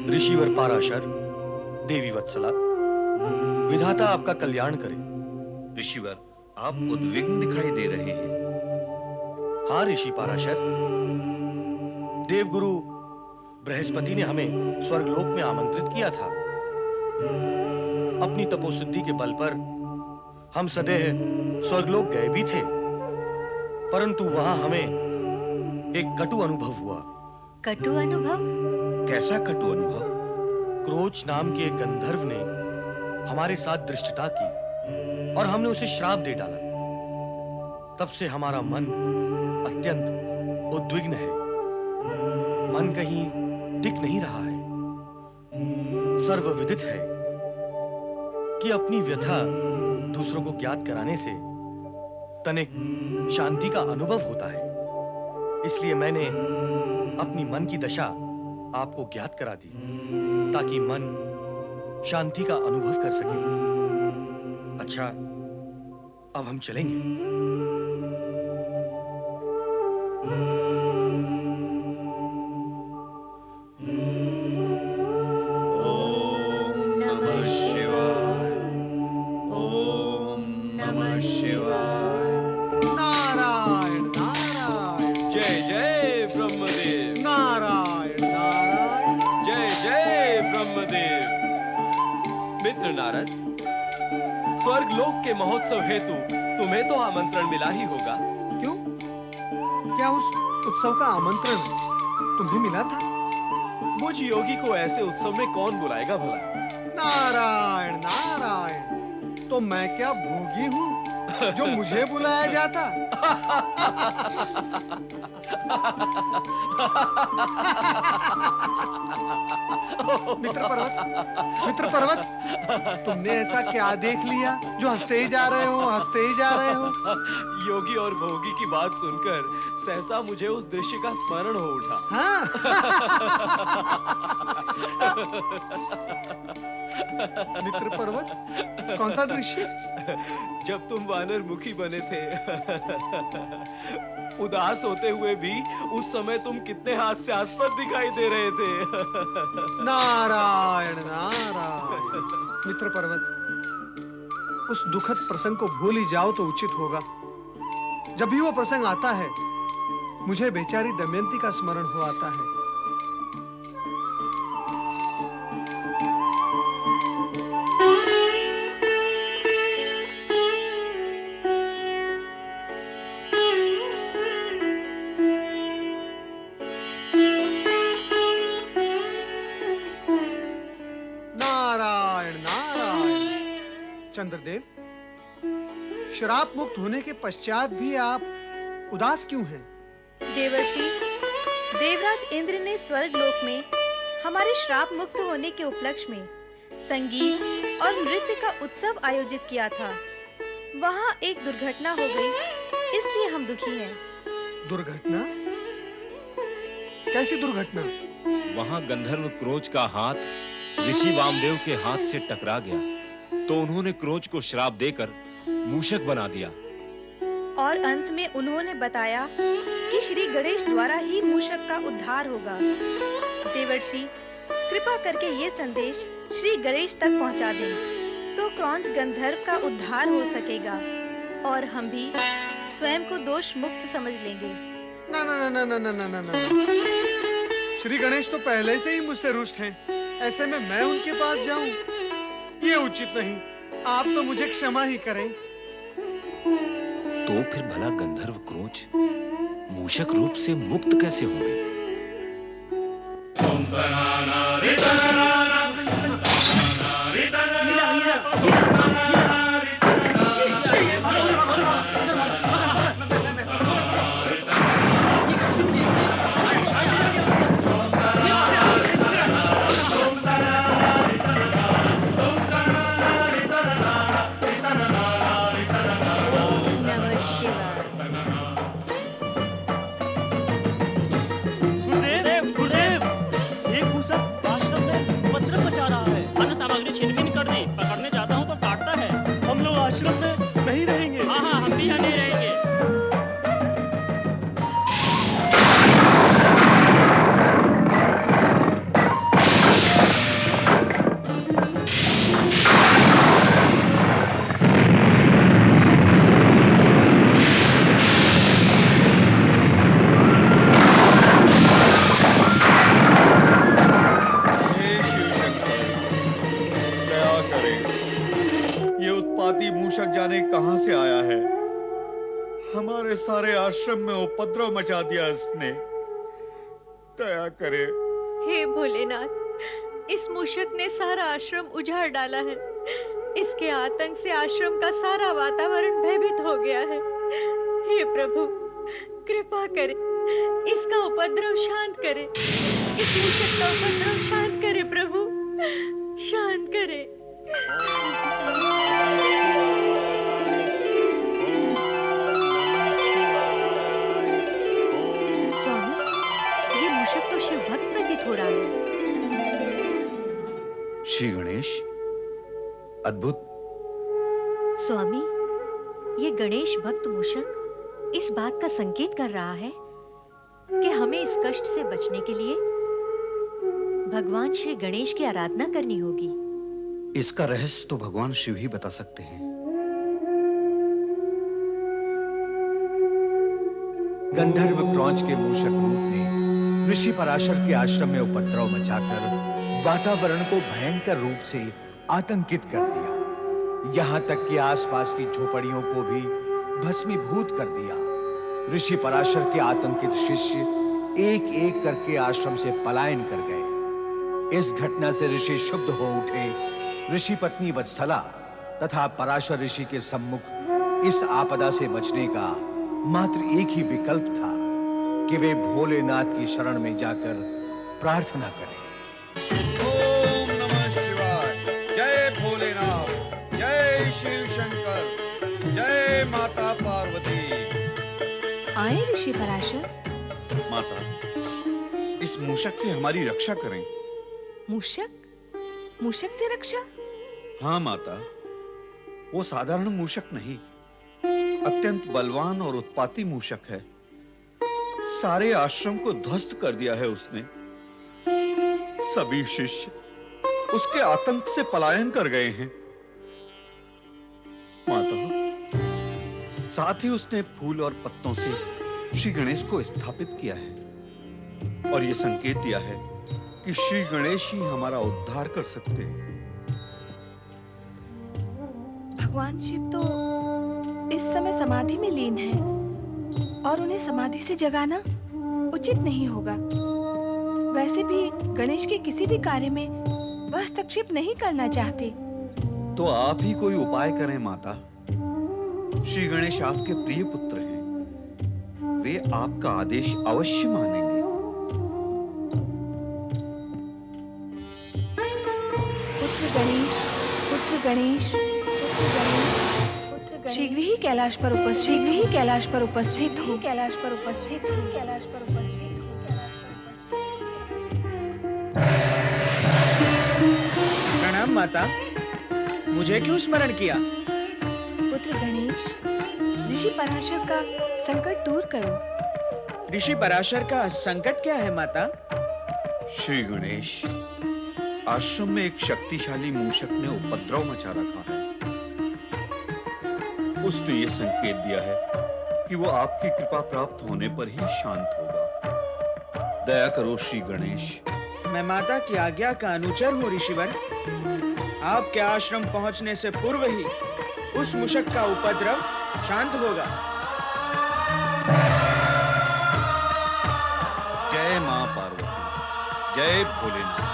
ऋषिवर पाराशर, देवी वत्सला, विधाता आपका कल्याण करे। ऋषिवर, आप उद्विग्न दिखाई दे रहे हैं। हाँ ऋषि पाराशर, देवगुरु बृहस्पति ने हमें स्वर्गलोक में आमंत्रित किया था। अपनी तपोसिद्धि के बल पर हम सदैव स्वर्गलोक गए भी थे, परंतु वहां हमें एक कटु अनुभव हुआ। कटु अनुभव? कैसा कटु अनुभव? क्रोच नाम के एक गंधर्व ने हमारे साथ दृष्टता की और हमने उसे श्राप दे डाला। तब से हमारा मन अत्यंत उद्विग्न है। मन कहीं टिक नहीं रहा है। सर्वविदित है कि अपनी व्यथा दूसरों को ज्ञात कराने से तनिक शांति का अनुभव होता है। इसलिए मैंने अपनी मन की दशा आपको ज्ञात करा दी, ताकि मन शांति का अनुभव कर सके। अच्छा, अब हम चलेंगे। नारायण नारायण। जय जय ब्रह्मदेव। नारायण नारायण। जय जय ब्रह्मदेव। मित्र नारद, स्वर्गलोक के महोत्सव हेतु तुम्हें तो आमंत्रण मिला ही होगा। क्यों? क्या उस उत्सव का आमंत्रण तुम्हें मिला था? मुझ योगी को ऐसे उत्सव में कौन बुलाएगा भला? नारायण नारायण। तो मैं क्या भोगी हूँ जो मुझे बुलाया जाता? मित्र पर्वत, तुमने ऐसा क्या देख लिया जो हंसते ही जा रहे हो, हंसते ही जा रहे हो? योगी और भोगी की बात सुनकर सहसा मुझे उस दृश्य का स्मरण हो उठा। हाँ? मित्र पर्वत, कौन सा दृश्य? जब तुम वानर मुखी बने थे, उदास होते हुए भी उस समय तुम कितने हास्यास्पद दिखाई दे रहे थे। नारायण नारायण। मित्र पर्वत, उस दुखद प्रसंग को भूल ही जाओ तो उचित होगा। जब भी वो प्रसंग आता है, मुझे बेचारी दमयंती का स्मरण हो आता है। चंद्रदेव, शराब मुक्त होने के पश्चात भी आप उदास क्यों हैं? देवर्षि, देवराज इंद्र ने स्वर्गलोक में हमारे श्राप मुक्त होने के उपलक्ष्य में संगीत और नृत्य का उत्सव आयोजित किया था। वहाँ एक दुर्घटना हो गई, इसलिए हम दुखी हैं। दुर्घटना? कैसी दुर्घटना? वहाँ गंधर्व क्रोच का हाथ ऋषि वामदेव के हाथ से टकरा गया, तो उन्होंने क्रोच को श्राप देकर मूषक बना दिया। और अंत में उन्होंने बताया कि श्री गणेश द्वारा ही मूषक का उद्धार होगा। देवर्षि, कृपा करके ये संदेश श्री गणेश तक पहुंचा दें, तो क्रोंच गंधर्व का उद्धार हो सकेगा और हम भी स्वयं को दोष मुक्त समझ लेंगे। ना ना ना ना ना ना ना ना। श्री गणेश तो पहले से ही मुझसे रुष्ट हैं। ऐसे में मैं उनके पास जाऊं, ये उचित नहीं। आप तो मुझे क्षमा ही करें। तो फिर भला गंधर्व क्रोच मूषक रूप से मुक्त कैसे होंगे? हमारे सारे आश्रम में उपद्रव मचा दिया इसने। दया करे। हे भोलेनाथ, इस मूषक ने सारा आश्रम उजाड़ डाला है। इसके आतंक से आश्रम का सारा वातावरण भयभीत हो गया है। हे प्रभु, कृपा करे, इसका उपद्रव शांत करे। इस मूषक का उपद्रव शांत करे प्रभु, शांत करे। स्वामी, ये मूषक तो शिव भक्त प्रतीत हो रहा है। श्री गणेश, अद्भुत। स्वामी, ये गणेश भक्त मूषक इस बात का संकेत कर रहा है कि हमें इस कष्ट से बचने के लिए भगवान श्री गणेश की आराधना करनी होगी। इसका रहस्य तो भगवान शिव ही बता सकते हैं। गंधर्व क्रौंच के मूषक रूप ने ऋषि पराशर के आश्रम में उपद्रव मचाकर वातावरण को भयंकर रूप से आतंकित कर दिया। यहां तक कि आसपास की झोपड़ियों को भी भस्मीभूत कर दिया। ऋषि पराशर के आतंकित शिष्य एक एक करके आश्रम से पलायन कर गए। इस घटना से ऋषि क्षुब्ध हो उठे। ऋषि पत्नी वत्सला तथा पराशर ऋषि के सम्मुख इस आपदा से बचने का मात्र एक ही विकल्प था कि वे भोलेनाथ की शरण में जाकर प्रार्थना करें। ओम नमः शिवाय। जय भोलेनाथ, जय शिव शंकर, जय माता पार्वती। आए ऋषि पराशर। माता, इस मूषक से हमारी रक्षा करें। मूषक? मूषक से रक्षा? हाँ माता, वो साधारण मूषक नहीं, अत्यंत बलवान और उत्पाती मूषक है। सारे आश्रम को ध्वस्त कर दिया है उसने। सभी शिष्य उसके आतंक से पलायन कर गए हैं। माता, साथ ही उसने फूल और पत्तों से श्री गणेश को स्थापित किया है और यह संकेत दिया है कि श्री गणेश ही हमारा उद्धार कर सकते हैं। भगवान शिव तो इस समय समाधि में लीन है और उन्हें समाधि से जगाना उचित नहीं होगा। वैसे भी गणेश के किसी भी कार्य में वह हस्तक्षेप नहीं करना चाहते। तो आप ही कोई उपाय करें माता। श्री गणेश आपके प्रिय पुत्र हैं, वे आपका आदेश अवश्य मानेंगे। पुत्र गणेश, पुत्र गणेश, पुत्र गणेश, शीघ्र ही कैलाश पर उपस्थित, शीघ्र ही कैलाश पर उपस्थित हो, कैलाश पर उपस्थित हो, कैलाश पर उपस्थित हो। प्रणाम माता, मुझे क्यों स्मरण किया? पुत्र गणेश, ऋषि पराशर का संकट दूर करो। ऋषि पराशर का संकट क्या है माता? श्री गणेश, आश्रम में एक शक्तिशाली मूषक ने उपद्रव मचा रखा है। उसने ये संकेत दिया है कि वो आपकी कृपा प्राप्त होने पर ही शांत होगा। दया करो श्री गणेश। मैं माता की आज्ञा का अनुचर हूँ ऋषिवर। आपके आश्रम पहुंचने से पूर्व ही उस मूषक का उपद्रव शांत होगा। जय मां पार्वती, जय भोलेनाथ।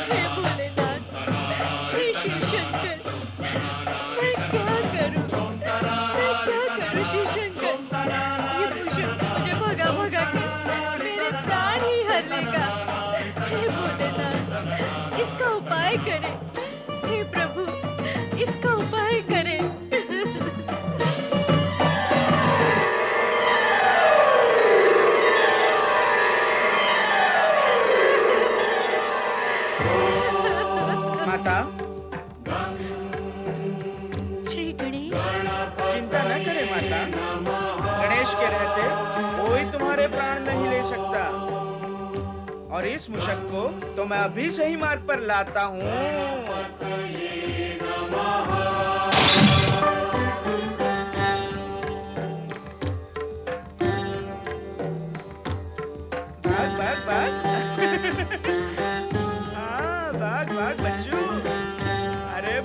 हे भोलेनाथ, हे शिव शंकर, मैं क्या करूं? मैं क्या करूं शिव शंकर? ये मूषक तो मुझे भगा भगा के मेरे प्राण ही हर लेगा। हे भोलेनाथ, इसका उपाय करें। हे प्रभु, इसका उपाय करें। माता, श्री गणेश, चिंता न करे माता। गणेश के रहते कोई तुम्हारे प्राण नहीं ले सकता। और इस मूषक को तो मैं अभी सही मार्ग पर लाता हूँ।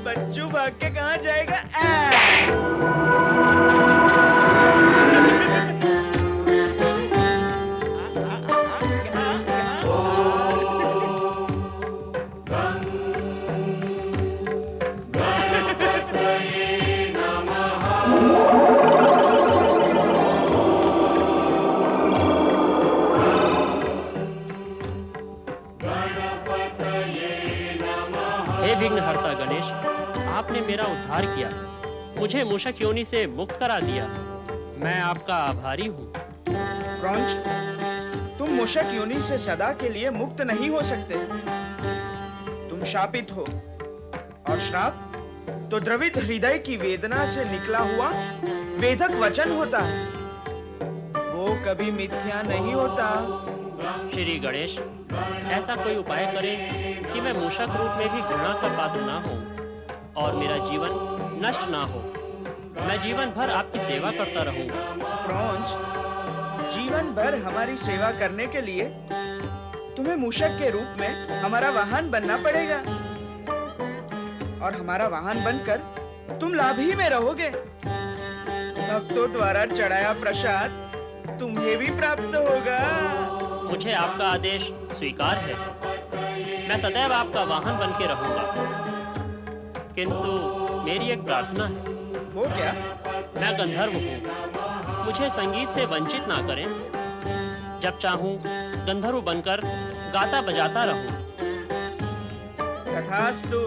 बच्चू भाग के कहाँ जाएगा? हे विघ्नहर्ता गणेश, आपने मेरा उद्धार किया, मुझे मूषक योनि से मुक्त करा दिया। मैं आपका आभारी हूँ। क्रॉन्च, तुम मूषक योनि से सदा के लिए मुक्त नहीं हो सकते। तुम शापित हो, और श्राप तो द्रवित हृदय की वेदना से निकला हुआ वेदक वचन होता है, वो कभी मिथ्या नहीं होता। श्री गणेश, ऐसा कोई उपाय करें कि मैं मूषक रूप में भी घृणा का पात्र ना हो और मेरा जीवन नष्ट ना हो। मैं जीवन भर आपकी सेवा करता रहूंगा। क्रॉन्च, जीवन भर हमारी सेवा करने के लिए तुम्हें मूषक के रूप में हमारा वाहन बनना पड़ेगा, और हमारा वाहन बनकर तुम लाभ ही में रहोगे। भक्तों द्वारा चढ़ाया प्रसाद तुम्हें भी प्राप्त होगा। मुझे आपका आदेश स्वीकार है। मैं सदैव आपका वाहन बन के रहूंगा, किंतु मेरी एक प्रार्थना है। वो क्या? मैं गंधर्व हूँ, मुझे संगीत से वंचित ना करें। जब चाहूं गंधर्व बनकर गाता बजाता रहूं। तथास्तु।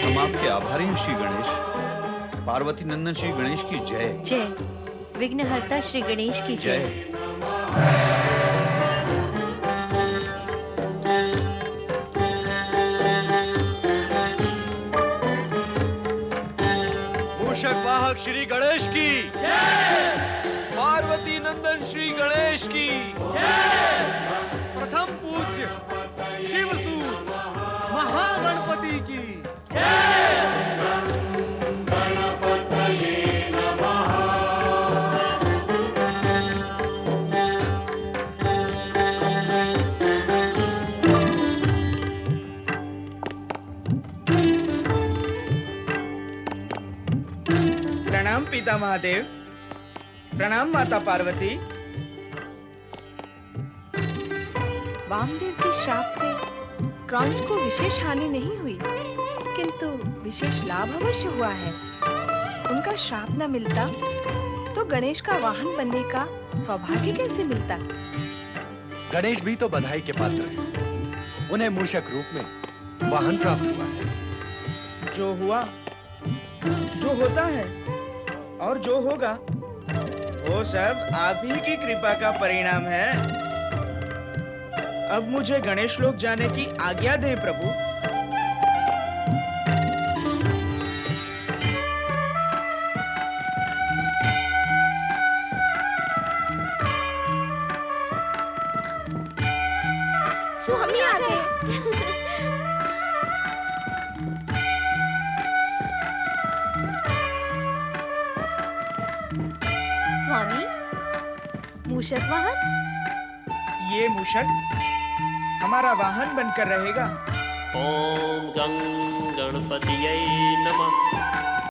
हम आपके आभारी हैं श्री गणेश। पार्वती नंदन श्री गणेश की जय। जय। विघ्नहर्ता श्री गणेश की जय। मूषक वाहक श्री गणेश की, पार्वती नंदन श्री गणेश की, प्रथम पूज्य शिवसूत महागणपति की। प्रणाम पिता महादेव, प्रणाम माता पार्वती। वामदेव के श्राप से क्रॉन्च को विशेष हानि नहीं हुई, किंतु विशेष लाभ अवश्य हुआ है। उनका श्राप न मिलता तो गणेश का वाहन बनने का सौभाग्य कैसे मिलता? गणेश भी तो बधाई के पात्र हैं। उन्हें मूषक रूप में वाहन प्राप्त हुआ है। जो हुआ, जो होता है और जो होगा, वो सब आप ही की कृपा का परिणाम है। अब मुझे गणेश लोक जाने की आज्ञा दे प्रभु। स्वामी आ गए। स्वामी, मूषक वाहन? ये मूषक हमारा वाहन बनकर रहेगा। ओम गं गणपतियै नमः।